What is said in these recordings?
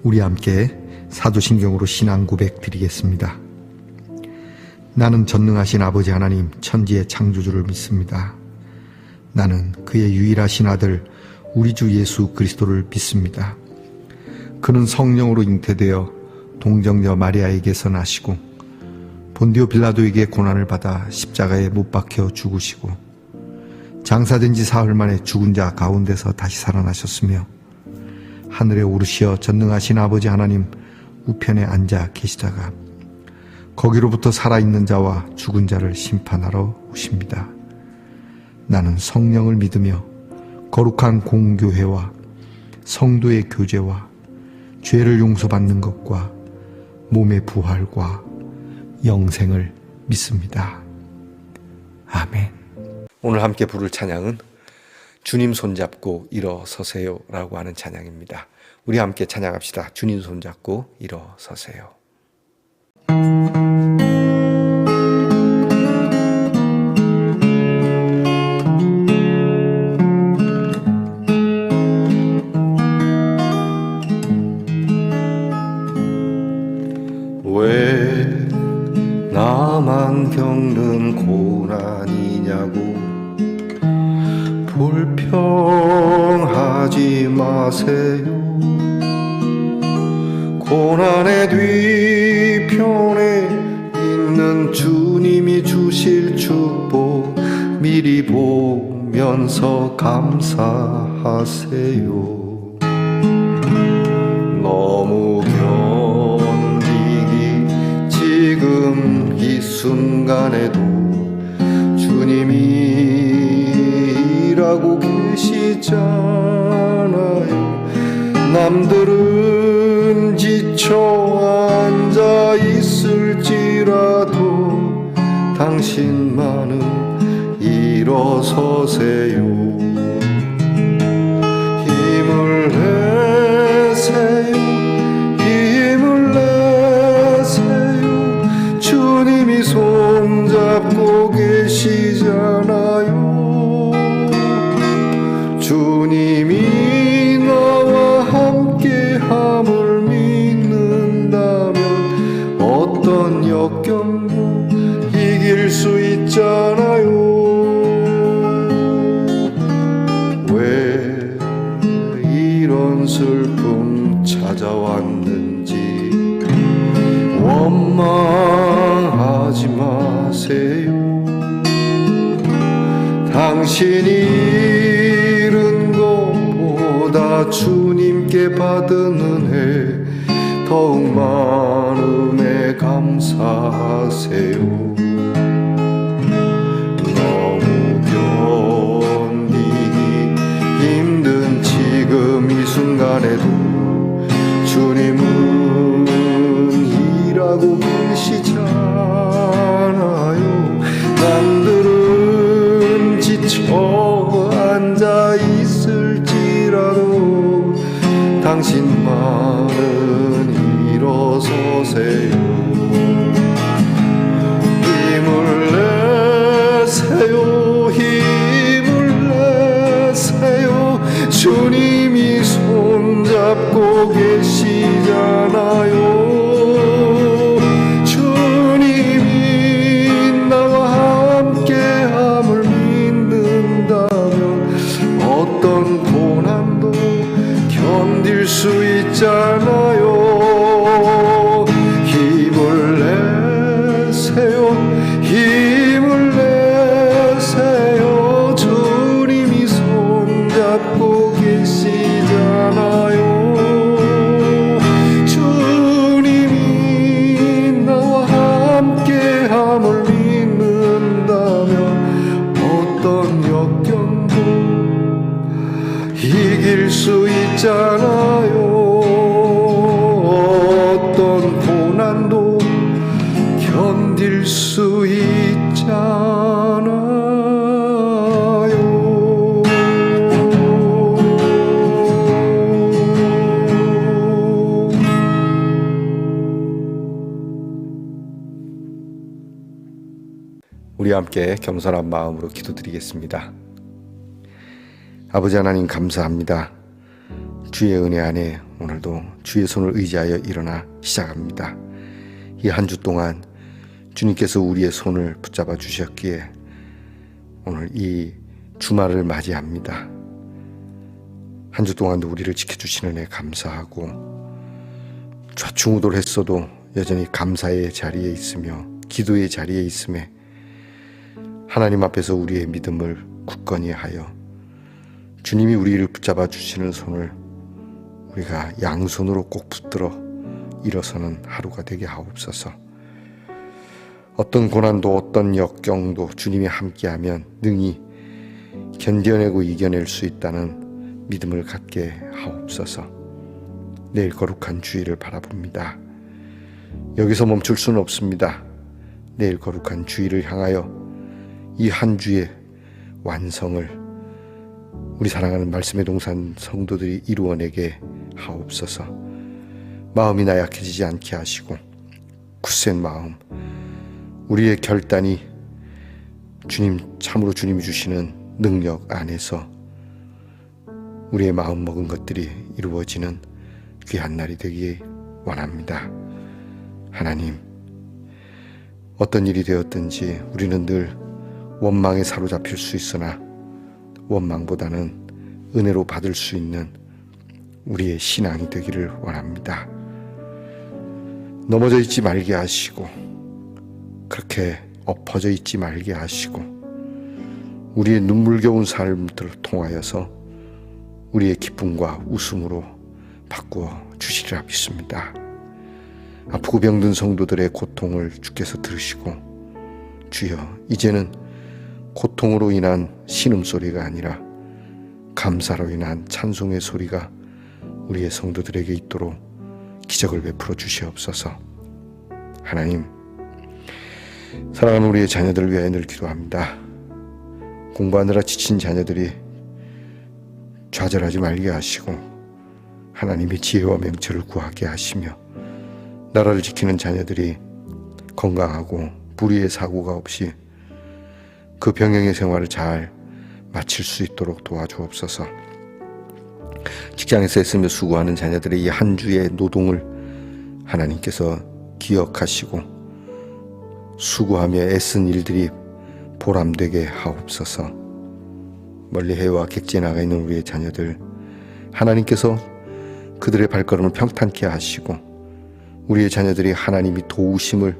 우리 함께 사도신경으로 신앙 고백 드리겠습니다. 나는 전능하신 아버지 하나님 천지의 창조주를 믿습니다. 나는 그의 유일하신 아들 우리 주 예수 그리스도를 믿습니다. 그는 성령으로 잉태되어 동정녀 마리아에게서 나시고 본디오 빌라도에게 고난을 받아 십자가에 못 박혀 죽으시고 장사된 지 사흘 만에 죽은 자 가운데서 다시 살아나셨으며 하늘에 오르시어 전능하신 아버지 하나님 우편에 앉아 계시다가 거기로부터 살아있는 자와 죽은 자를 심판하러 오십니다. 나는 성령을 믿으며 거룩한 공교회와 성도의 교제와 죄를 용서받는 것과 몸의 부활과 영생을 믿습니다. 아멘. 오늘 함께 부를 찬양은 주님 손잡고 일어서세요 라고 하는 찬양입니다. 우리 함께 찬양합시다. 주님 손잡고 일어서세요. 왜 나만 겪는 고난이냐고 불평하지 마세요. 고난의 뒤편에 있는 주님이 주실 축복 미리 보면서 감사하세요. 너무 견디기 지금 이 순간에도 주님이 일하고 계시잖아요. 남들은 지쳐 앉아 있을지라도 당신만은 일어서세요. 힘을 내세요. 힘을 내세요. 주님이 손잡고 계시잖아요. 주님이 나와 함께함을 믿는다면 어떤 역경도 이길 수 있잖아요. 왜 이런 슬픔 찾아왔는지 원망하지 마세요. 당신이 잃은 것보다 주님께 받은 은혜 더욱 많음에 감사하세요. 너무 견디기 힘든 지금 이 순간에도 주님은 일하고 계시잖아요. 남들은 지쳐 앉아 있을지라도 당신만은 일어서세요. 힘을 내세요. 힘을 내세요. 주님이 손잡고 계시잖아요. 주님이 나와 함께함을 믿는다면 어떤 고난도 견딜 수 있잖아요. 힘을 내세요. 힘을 내세요. 주님이 손잡고 계시잖아요. 주님이 나와 함께함을 믿는다면 어떤 역경도 이길 수 있잖아요. 어떤 고난도 견딜 수 있잖아요. 우리 함께 겸손한 마음으로 기도드리겠습니다. 아버지 하나님 감사합니다. 주의 은혜 안에 오늘도 주의 손을 의지하여 일어나 시작합니다. 이 한 주 동안 주님께서 우리의 손을 붙잡아 주셨기에 오늘 이 주말을 맞이합니다. 한 주 동안도 우리를 지켜주시는 애 감사하고 좌충우돌했어도 여전히 감사의 자리에 있으며 기도의 자리에 있음에 하나님 앞에서 우리의 믿음을 굳건히 하여 주님이 우리를 붙잡아 주시는 손을 우리가 양손으로 꼭 붙들어 일어서는 하루가 되게 하옵소서. 어떤 고난도 어떤 역경도 주님이 함께하면 능히 견뎌내고 이겨낼 수 있다는 믿음을 갖게 하옵소서. 내일 거룩한 주일을 바라봅니다. 여기서 멈출 수는 없습니다. 내일 거룩한 주일을 향하여 이 한 주의 완성을 우리 사랑하는 말씀의 동산 성도들이 이루어내게 하옵소서. 마음이 나약해지지 않게 하시고 굳센 마음, 우리의 결단이 참으로 주님이 주시는 능력 안에서 우리의 마음 먹은 것들이 이루어지는 귀한 날이 되기 원합니다. 하나님, 어떤 일이 되었든지 우리는 늘 원망에 사로잡힐 수 있으나 원망보다는 은혜로 받을 수 있는 우리의 신앙이 되기를 원합니다. 넘어져 있지 말게 하시고 그렇게 엎어져 있지 말게 하시고 우리의 눈물겨운 삶들을 통하여서 우리의 기쁨과 웃음으로 바꾸어 주시리라 믿습니다. 아프고 병든 성도들의 고통을 주께서 들으시고 주여, 이제는 고통으로 인한 신음소리가 아니라 감사로 인한 찬송의 소리가 우리의 성도들에게 있도록 기적을 베풀어 주시옵소서. 하나님, 사랑하는 우리의 자녀들을 위하여 늘 기도합니다. 공부하느라 지친 자녀들이 좌절하지 말게 하시고 하나님의 지혜와 명철을 구하게 하시며 나라를 지키는 자녀들이 건강하고 불의의 사고가 없이 그 병영의 생활을 잘 마칠 수 있도록 도와주옵소서. 직장에서 애쓰며 수고하는 자녀들의 이 한 주의 노동을 하나님께서 기억하시고 수고하며 애쓴 일들이 보람되게 하옵소서. 멀리 해외와 객지에 나가 있는 우리의 자녀들, 하나님께서 그들의 발걸음을 평탄케 하시고 우리의 자녀들이 하나님이 도우심을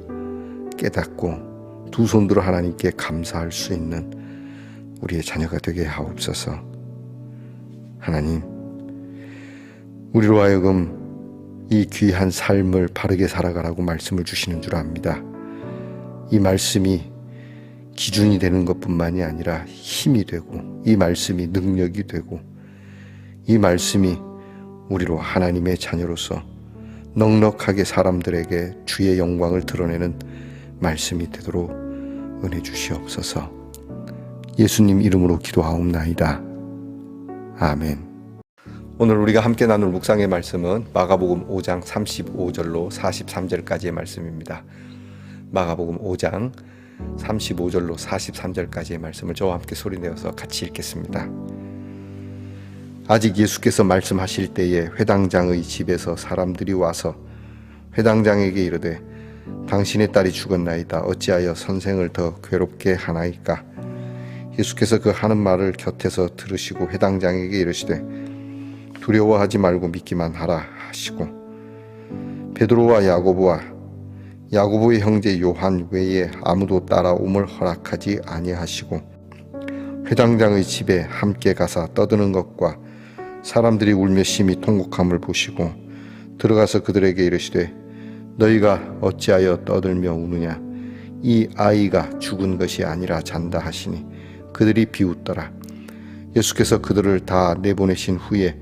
깨닫고 두 손 들어 하나님께 감사할 수 있는 우리의 자녀가 되게 하옵소서. 하나님, 우리로 하여금 이 귀한 삶을 바르게 살아가라고 말씀을 주시는 줄 압니다. 이 말씀이 기준이 되는 것뿐만이 아니라 힘이 되고 이 말씀이 능력이 되고 이 말씀이 우리로 하나님의 자녀로서 넉넉하게 사람들에게 주의 영광을 드러내는 말씀이 되도록 은혜 주시옵소서. 예수님 이름으로 기도하옵나이다. 아멘. 오늘 우리가 함께 나눌 묵상의 말씀은 마가복음 5장 35절로 43절까지의 말씀입니다. 마가복음 5장 35절로 43절까지의 말씀을 저와 함께 소리내어서 같이 읽겠습니다. 아직 예수께서 말씀하실 때에 회당장의 집에서 사람들이 와서 회당장에게 이르되 당신의 딸이 죽었나이다. 어찌하여 선생을 더 괴롭게 하나이까? 예수께서 그 하는 말을 곁에서 들으시고 회당장에게 이르시되 두려워하지 말고 믿기만 하라 하시고 베드로와 야고보의 형제 요한 외에 아무도 따라옴을 허락하지 아니하시고 회당장의 집에 함께 가사 떠드는 것과 사람들이 울며 심히 통곡함을 보시고 들어가서 그들에게 이르시되 너희가 어찌하여 떠들며 우느냐? 이 아이가 죽은 것이 아니라 잔다 하시니 그들이 비웃더라. 예수께서 그들을 다 내보내신 후에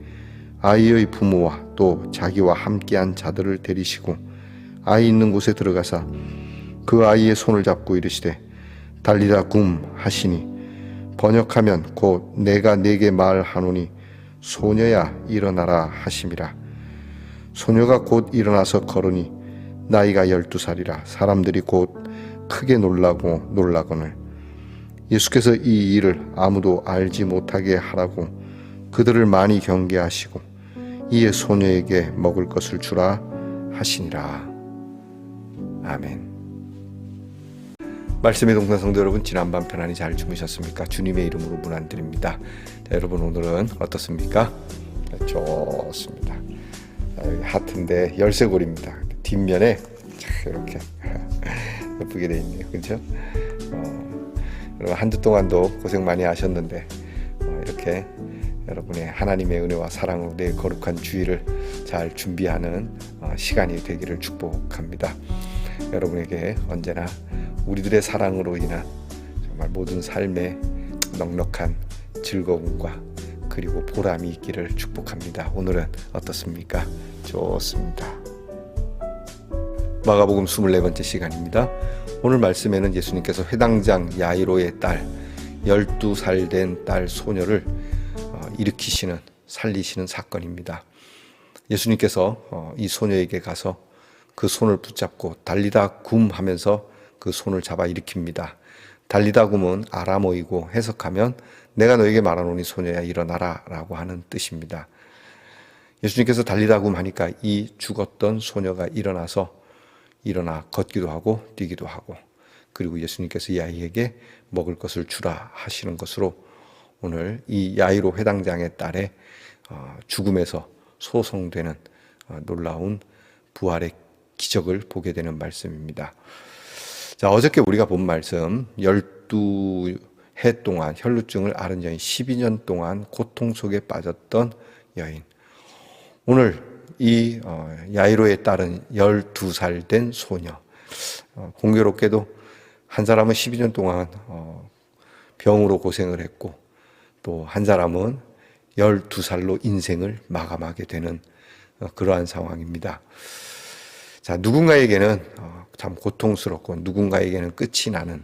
아이의 부모와 또 자기와 함께한 자들을 데리시고 아이 있는 곳에 들어가사 그 아이의 손을 잡고 이르시되 달리다 굼 하시니 번역하면 곧 내가 네게 말하노니 소녀야 일어나라 하심이라. 소녀가 곧 일어나서 걸으니 나이가 12살이라. 사람들이 곧 크게 놀라거늘 예수께서 이 일을 아무도 알지 못하게 하라고 그들을 많이 경계하시고 이에 소녀에게 먹을 것을 주라 하시니라. 아멘. 말씀의 동산 성도 여러분, 지난밤 편안히 잘 주무셨습니까? 주님의 이름으로 문안드립니다. 자, 여러분 오늘은 어떻습니까? 좋습니다. 하트인데 열쇠고리입니다. 뒷면에 이렇게 예쁘게 돼 있네요. 그렇죠? 여러분 한 주 동안도 고생 많이 하셨는데 이렇게 여러분의 하나님의 은혜와 사랑으로 내 거룩한 주일을 잘 준비하는 시간이 되기를 축복합니다. 여러분에게 언제나 우리들의 사랑으로 인한 정말 모든 삶의 넉넉한 즐거움과 그리고 보람이 있기를 축복합니다. 오늘은 어떻습니까? 좋습니다. 마가복음 24번째 시간입니다. 오늘 말씀에는 예수님께서 회당장 야이로의 딸 12살 된 딸 소녀를 일으키시는 살리시는 사건입니다. 예수님께서 이 소녀에게 가서 그 손을 붙잡고 달리다 굼 하면서 그 손을 잡아 일으킵니다. 달리다 굼은 아람어이고 해석하면 내가 너에게 말하노니 소녀야 일어나라 라고 하는 뜻입니다. 예수님께서 달리다 굼 하니까 이 죽었던 소녀가 일어나 걷기도 하고 뛰기도 하고, 그리고 예수님께서 이 아이에게 먹을 것을 주라 하시는 것으로 오늘 이 야이로 회당장의 딸의 죽음에서 소성되는 놀라운 부활의 기적을 보게 되는 말씀입니다. 자, 어저께 우리가 본 말씀 12해 동안 혈루증을 앓은 여인, 12년 동안 고통 속에 빠졌던 여인. 오늘 이 야이로의 딸은 12살 된 소녀. 공교롭게도 한 사람은 12년 동안 병으로 고생을 했고, 또 한 사람은 12살로 인생을 마감하게 되는 그러한 상황입니다. 자, 누군가에게는 참 고통스럽고 누군가에게는 끝이 나는,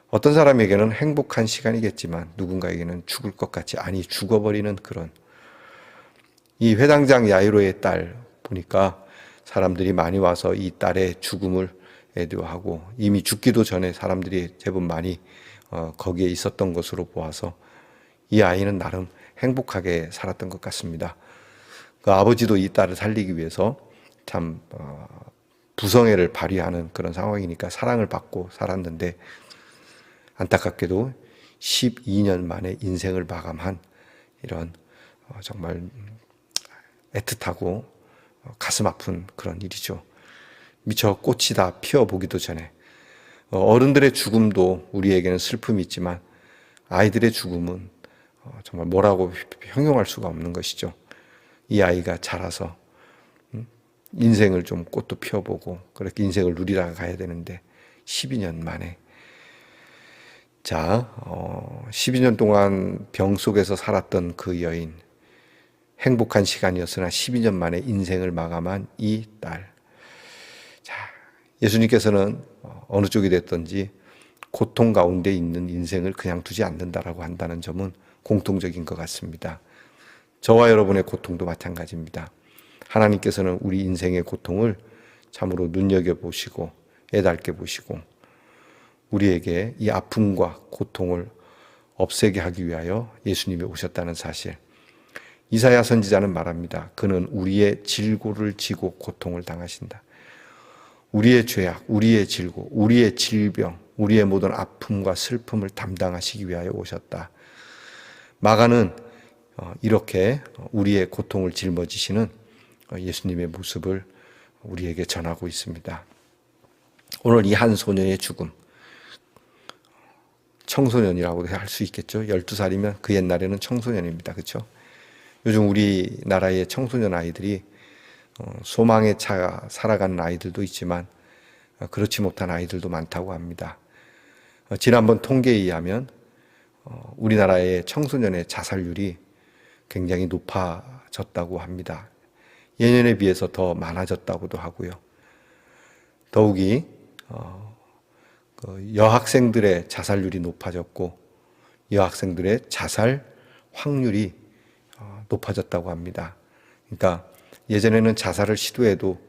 어떤 사람에게는 행복한 시간이겠지만 누군가에게는 죽을 것 같이 아니 죽어버리는 그런, 이 회당장 야이로의 딸 보니까 사람들이 많이 와서 이 딸의 죽음을 애도하고, 이미 죽기도 전에 사람들이 제법 많이 거기에 있었던 것으로 보아서 이 아이는 나름 행복하게 살았던 것 같습니다. 그 아버지도 이 딸을 살리기 위해서 참 부성애를 발휘하는 그런 상황이니까 사랑을 받고 살았는데, 안타깝게도 12년 만에 인생을 마감한 이런 정말 애틋하고 가슴 아픈 그런 일이죠. 미처 꽃이 다 피어보기도 전에, 어른들의 죽음도 우리에게는 슬픔이 있지만 아이들의 죽음은 정말 뭐라고 형용할 수가 없는 것이죠. 이 아이가 자라서 인생을 좀 꽃도 피워보고 그렇게 인생을 누리다가 가야 되는데 12년 만에, 자, 12년 동안 병 속에서 살았던 그 여인, 행복한 시간이었으나 12년 만에 인생을 마감한 이 딸. 자, 예수님께서는 어느 쪽이 됐든지 고통 가운데 있는 인생을 그냥 두지 않는다라고 한다는 점은 공통적인 것 같습니다. 저와 여러분의 고통도 마찬가지입니다. 하나님께서는 우리 인생의 고통을 참으로 눈여겨보시고 애달게 보시고 우리에게 이 아픔과 고통을 없애게 하기 위하여 예수님이 오셨다는 사실. 이사야 선지자는 말합니다. 그는 우리의 질고를 지고 고통을 당하신다. 우리의 죄악, 우리의 질고, 우리의 질병, 우리의 모든 아픔과 슬픔을 담당하시기 위하여 오셨다. 마가는 이렇게 우리의 고통을 짊어지시는 예수님의 모습을 우리에게 전하고 있습니다. 오늘 이 한 소년의 죽음, 청소년이라고도 할 수 있겠죠. 12살이면 그 옛날에는 청소년입니다. 그렇죠? 요즘 우리나라의 청소년 아이들이 소망에 차 살아가는 아이들도 있지만 그렇지 못한 아이들도 많다고 합니다. 지난번 통계에 의하면 우리나라의 청소년의 자살률이 굉장히 높아졌다고 합니다. 예년에 비해서 더 많아졌다고도 하고요. 더욱이 여학생들의 자살률이 높아졌고 여학생들의 자살 확률이 높아졌다고 합니다. 그러니까 예전에는 자살을 시도해도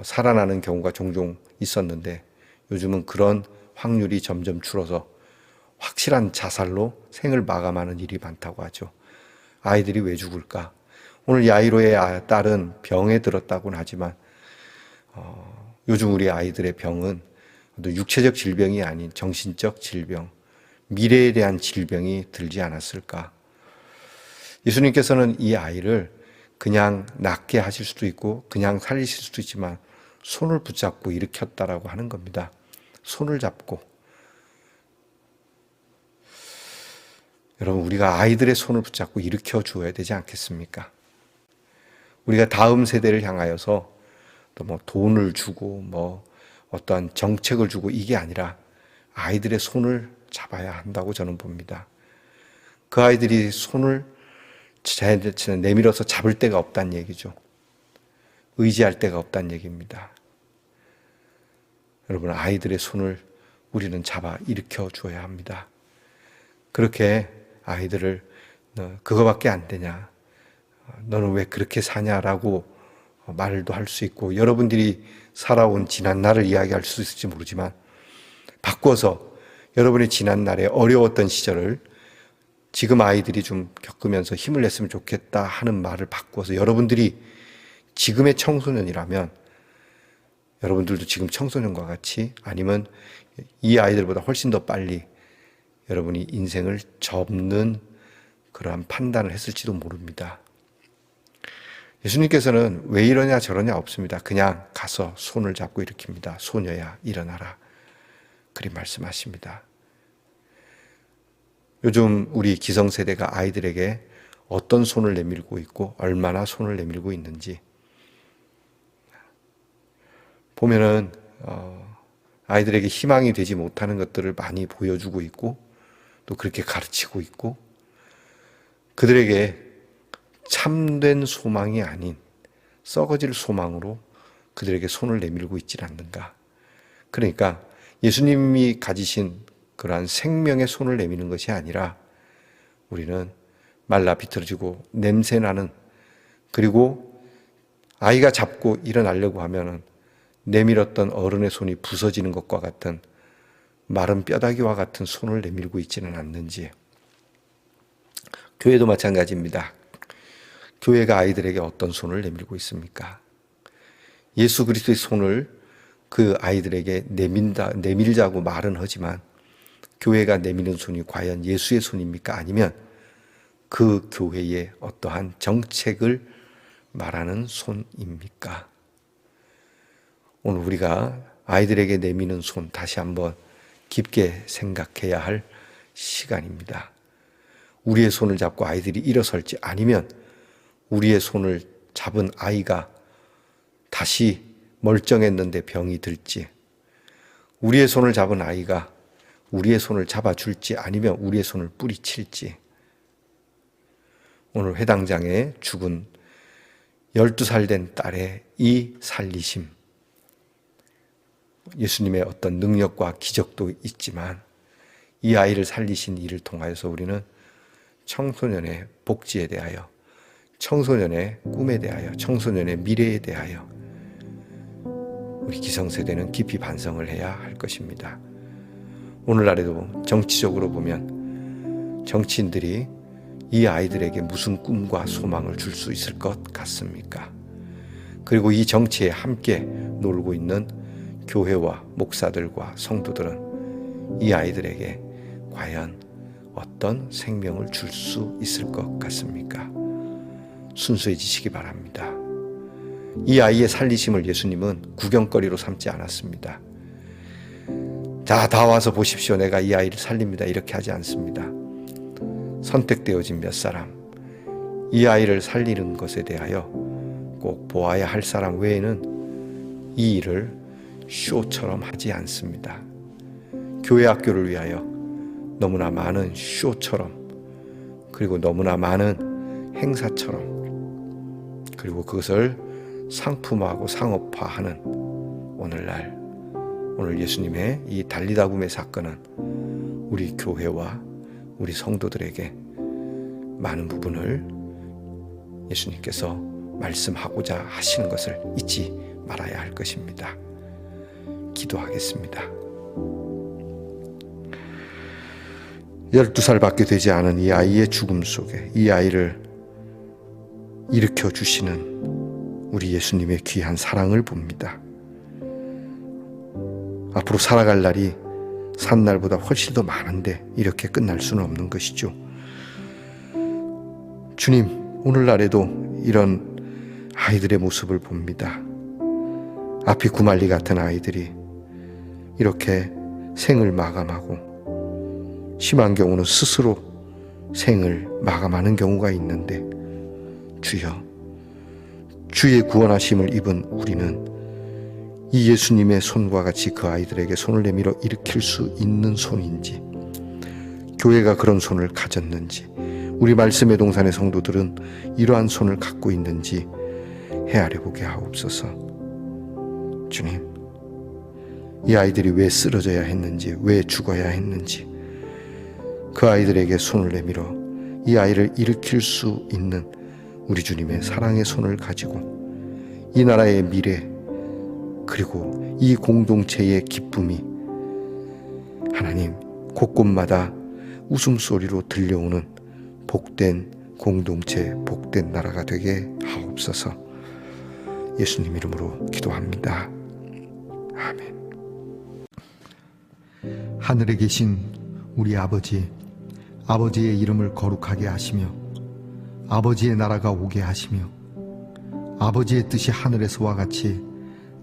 살아나는 경우가 종종 있었는데 요즘은 그런 확률이 점점 줄어서 확실한 자살로 생을 마감하는 일이 많다고 하죠. 아이들이 왜 죽을까? 오늘 야이로의 딸은 병에 들었다고는 하지만 요즘 우리 아이들의 병은 육체적 질병이 아닌 정신적 질병, 미래에 대한 질병이 들지 않았을까. 예수님께서는 이 아이를 그냥 낫게 하실 수도 있고 그냥 살리실 수도 있지만 손을 붙잡고 일으켰다라고 하는 겁니다. 손을 잡고. 여러분, 우리가 아이들의 손을 붙잡고 일으켜 주어야 되지 않겠습니까? 우리가 다음 세대를 향하여서 또 뭐 돈을 주고 뭐 어떠한 정책을 주고 이게 아니라 아이들의 손을 잡아야 한다고 저는 봅니다. 그 아이들이 손을 내밀어서 잡을 데가 없다는 얘기죠. 의지할 데가 없다는 얘기입니다. 여러분, 아이들의 손을 우리는 잡아 일으켜 주어야 합니다. 그렇게 아이들을 너 그거밖에 안 되냐, 너는 왜 그렇게 사냐라고 말도 할 수 있고, 여러분들이 살아온 지난 날을 이야기할 수 있을지 모르지만 바꿔서 여러분의 지난 날에 어려웠던 시절을 지금 아이들이 좀 겪으면서 힘을 냈으면 좋겠다 하는 말을 바꿔서 여러분들이 지금의 청소년이라면 여러분들도 지금 청소년과 같이 아니면 이 아이들보다 훨씬 더 빨리 여러분이 인생을 접는 그러한 판단을 했을지도 모릅니다. 예수님께서는 왜 이러냐 저러냐 없습니다. 그냥 가서 손을 잡고 일으킵니다. 소녀야 일어나라. 그리 말씀하십니다. 요즘 우리 기성세대가 아이들에게 어떤 손을 내밀고 있고 얼마나 손을 내밀고 있는지 보면은 아이들에게 희망이 되지 못하는 것들을 많이 보여주고 있고 또 그렇게 가르치고 있고 그들에게 참된 소망이 아닌 썩어질 소망으로 그들에게 손을 내밀고 있지 않는가. 그러니까 예수님이 가지신 그러한 생명의 손을 내미는 것이 아니라 우리는 말라 비틀어지고 냄새나는, 그리고 아이가 잡고 일어나려고 하면은 내밀었던 어른의 손이 부서지는 것과 같은 마른 뼈다귀와 같은 손을 내밀고 있지는 않는지. 교회도 마찬가지입니다. 교회가 아이들에게 어떤 손을 내밀고 있습니까? 예수 그리스도의 손을 그 아이들에게 내밀자고 말은 하지만 교회가 내미는 손이 과연 예수의 손입니까? 아니면 그 교회의 어떠한 정책을 말하는 손입니까? 오늘 우리가 아이들에게 내미는 손 다시 한번 깊게 생각해야 할 시간입니다. 우리의 손을 잡고 아이들이 일어설지 아니면 우리의 손을 잡은 아이가 다시 멀쩡했는데 병이 들지, 우리의 손을 잡은 아이가 우리의 손을 잡아줄지 아니면 우리의 손을 뿌리칠지. 오늘 회당장에 죽은 12살 된 딸의 이 살리심, 예수님의 어떤 능력과 기적도 있지만 이 아이를 살리신 일을 통하여서 우리는 청소년의 복지에 대하여, 청소년의 꿈에 대하여, 청소년의 미래에 대하여 우리 기성세대는 깊이 반성을 해야 할 것입니다. 오늘날에도 정치적으로 보면 정치인들이 이 아이들에게 무슨 꿈과 소망을 줄 수 있을 것 같습니까? 그리고 이 정치에 함께 놀고 있는 교회와 목사들과 성도들은 이 아이들에게 과연 어떤 생명을 줄 수 있을 것 같습니까? 순수해지시기 바랍니다. 이 아이의 살리심을 예수님은 구경거리로 삼지 않았습니다. 자, 다 와서 보십시오. 내가 이 아이를 살립니다. 이렇게 하지 않습니다. 선택되어진 몇 사람, 이 아이를 살리는 것에 대하여 꼭 보아야 할 사람 외에는 이 일을 쇼처럼 하지 않습니다. 교회 학교를 위하여 너무나 많은 쇼처럼, 그리고 너무나 많은 행사처럼, 그리고 그것을 상품화하고 상업화하는 오늘 예수님의 이 달리다굼의 사건은 우리 교회와 우리 성도들에게 많은 부분을 예수님께서 말씀하고자 하시는 것을 잊지 말아야 할 것입니다. 기도하겠습니다. 12살밖에 되지 않은 이 아이의 죽음 속에 이 아이를 일으켜 주시는 우리 예수님의 귀한 사랑을 봅니다. 앞으로 살아갈 날이 산 날보다 훨씬 더 많은데 이렇게 끝날 수는 없는 것이죠. 주님, 오늘날에도 이런 아이들의 모습을 봅니다. 앞이 구말리 같은 아이들이 이렇게 생을 마감하고 심한 경우는 스스로 생을 마감하는 경우가 있는데, 주여, 주의 구원하심을 입은 우리는 이 예수님의 손과 같이 그 아이들에게 손을 내밀어 일으킬 수 있는 손인지, 교회가 그런 손을 가졌는지, 우리 말씀의 동산의 성도들은 이러한 손을 갖고 있는지 헤아려 보게 하옵소서. 주님, 이 아이들이 왜 쓰러져야 했는지, 왜 죽어야 했는지, 그 아이들에게 손을 내밀어 이 아이를 일으킬 수 있는 우리 주님의 사랑의 손을 가지고 이 나라의 미래, 그리고 이 공동체의 기쁨이 하나님 곳곳마다 웃음소리로 들려오는 복된 공동체, 복된 나라가 되게 하옵소서. 예수님 이름으로 기도합니다. 아멘. 하늘에 계신 우리 아버지, 아버지의 이름을 거룩하게 하시며 아버지의 나라가 오게 하시며 아버지의 뜻이 하늘에서와 같이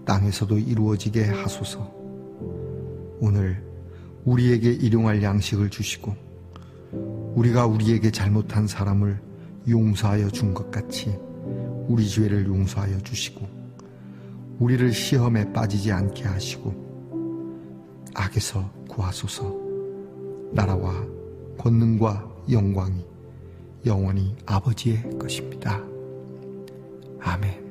땅에서도 이루어지게 하소서. 오늘 우리에게 일용할 양식을 주시고 우리가 우리에게 잘못한 사람을 용서하여 준 것 같이 우리 죄를 용서하여 주시고 우리를 시험에 빠지지 않게 하시고 악에서 구하소서. 나라와 권능과 영광이 영원히 아버지의 것입니다. 아멘.